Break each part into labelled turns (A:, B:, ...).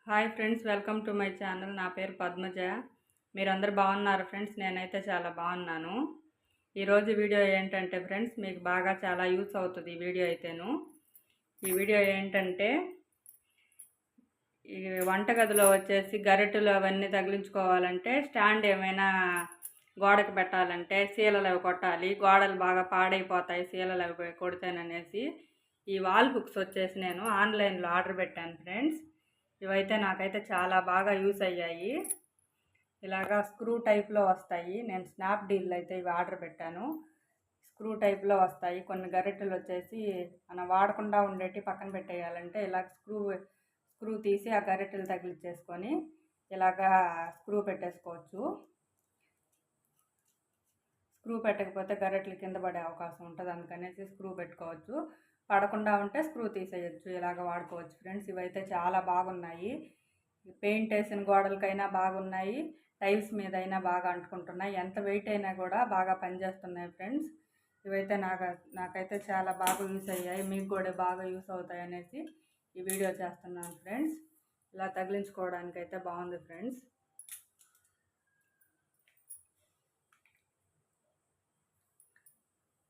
A: Hi friends, welcome to my channel. నా పేరు పద్మజ. మీరందరూ బాగున్నారు ఫ్రెండ్స్? నేనైతే చాలా బాగున్నాను. ఈరోజు వీడియో ఏంటంటే ఫ్రెండ్స్, మీకు బాగా చాలా యూస్ అవుతుంది ఈ వీడియో అయితేను. ఈ వీడియో ఏంటంటే, ఈ వంటగదిలో వచ్చేసి గరిటెలు అవన్నీ తగిలించుకోవాలంటే, స్టాండ్ ఏమైనా గోడకు పెట్టాలంటే సీలలు అవి కొట్టాలి. గోడలు బాగా పాడైపోతాయి సీలలు అవి కొడితేననేసి ఈ వాల్ హుక్స్ వచ్చేసి నేను ఆన్లైన్లో ఆర్డర్ పెట్టాను ఫ్రెండ్స్. ఇవైతే నాకైతే చాలా బాగా యూస్ అయ్యాయి. ఇలాగా స్క్రూ టైప్లో వస్తాయి. నేను స్నాప్డీల్లో అయితే ఇవి ఆర్డర్ పెట్టాను. స్క్రూ టైప్లో వస్తాయి. కొన్ని గరిటెలు వచ్చేసి మనం వాడకుండా ఉండేటి పక్కన పెట్టేయాలంటే ఇలా స్క్రూ తీసి ఆ గరిటెలు తగిలిచ్చేసుకొని ఇలాగా స్క్రూ పెట్టేసుకోవచ్చు. స్క్రూ పెట్టకపోతే గరిటెలు కింద పడే అవకాశం ఉంటుంది, అందుకనేసి స్క్రూ పెట్టుకోవచ్చు. పడకుండా ఉంటే స్క్రూ తీసేయచ్చు. ఇలాగ వాడుకోవచ్చు ఫ్రెండ్స్. ఇవైతే చాలా బాగున్నాయి. పెయింట్ వేసిన గోడలకైనా బాగున్నాయి, టైల్స్ మీద అయినా బాగా అంటుకుంటున్నాయి. ఎంత వెయిట్ అయినా కూడా బాగా పనిచేస్తున్నాయి ఫ్రెండ్స్. ఇవైతే నాకైతే చాలా బాగా యూస్ అయ్యాయి. మీకు కూడా బాగా యూస్ అవుతాయి అనేసి ఈ వీడియో చేస్తున్నాను ఫ్రెండ్స్. ఇలా తగిలించుకోవడానికి అయితే బాగుంది ఫ్రెండ్స్.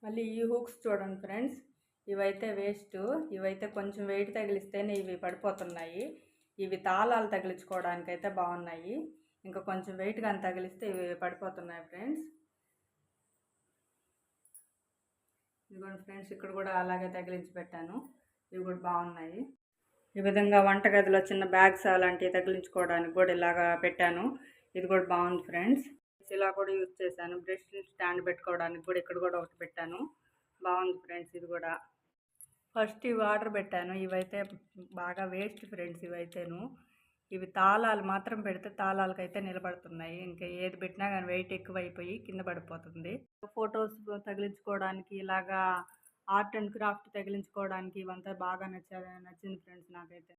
A: మళ్ళీ ఈ హుక్స్ చూడండి ఫ్రెండ్స్, ఇవైతే వేస్ట్. ఇవైతే కొంచెం వెయిట్ తగిలిస్తేనే ఇవి పడిపోతున్నాయి. ఇవి తాళాలు తగిలించుకోవడానికి అయితే బాగున్నాయి. ఇంకా కొంచెం వెయిట్ కానీ తగిలిస్తే ఇవి పడిపోతున్నాయి ఫ్రెండ్స్. ఇదిగోండి ఫ్రెండ్స్, ఇక్కడ కూడా అలాగే తగిలించి పెట్టాను. ఇవి కూడా బాగున్నాయి. ఈ విధంగా వంటగదిలో చిన్న బ్యాగ్స్ అలాంటివి తగిలించుకోవడానికి కూడా ఇలాగా పెట్టాను. ఇది కూడా బాగుంది ఫ్రెండ్స్. ఇలా కూడా యూజ్ చేశాను. బ్రష్ స్టాండ్ పెట్టుకోవడానికి కూడా ఇక్కడ కూడా ఒకటి పెట్టాను. బాగుంది ఫ్రెండ్స్. ఇది కూడా ఫస్ట్ ఇవి ఆర్డర్ పెట్టాను. ఇవైతే బాగా వేస్ట్ ఫ్రెండ్స్. ఇవైతేను ఇవి తాళాలు మాత్రం పెడితే తాళాలకైతే నిలబడుతున్నాయి. ఇంకా ఏది పెట్టినా కానీ వెయిట్ ఎక్కువైపోయి కింద పడిపోతుంది. ఫొటోస్ తగిలించుకోవడానికి ఇలాగా ఆర్ట్ అండ్ క్రాఫ్ట్ తగిలించుకోవడానికి ఇవంతా బాగా నచ్చింది ఫ్రెండ్స్ నాకైతే.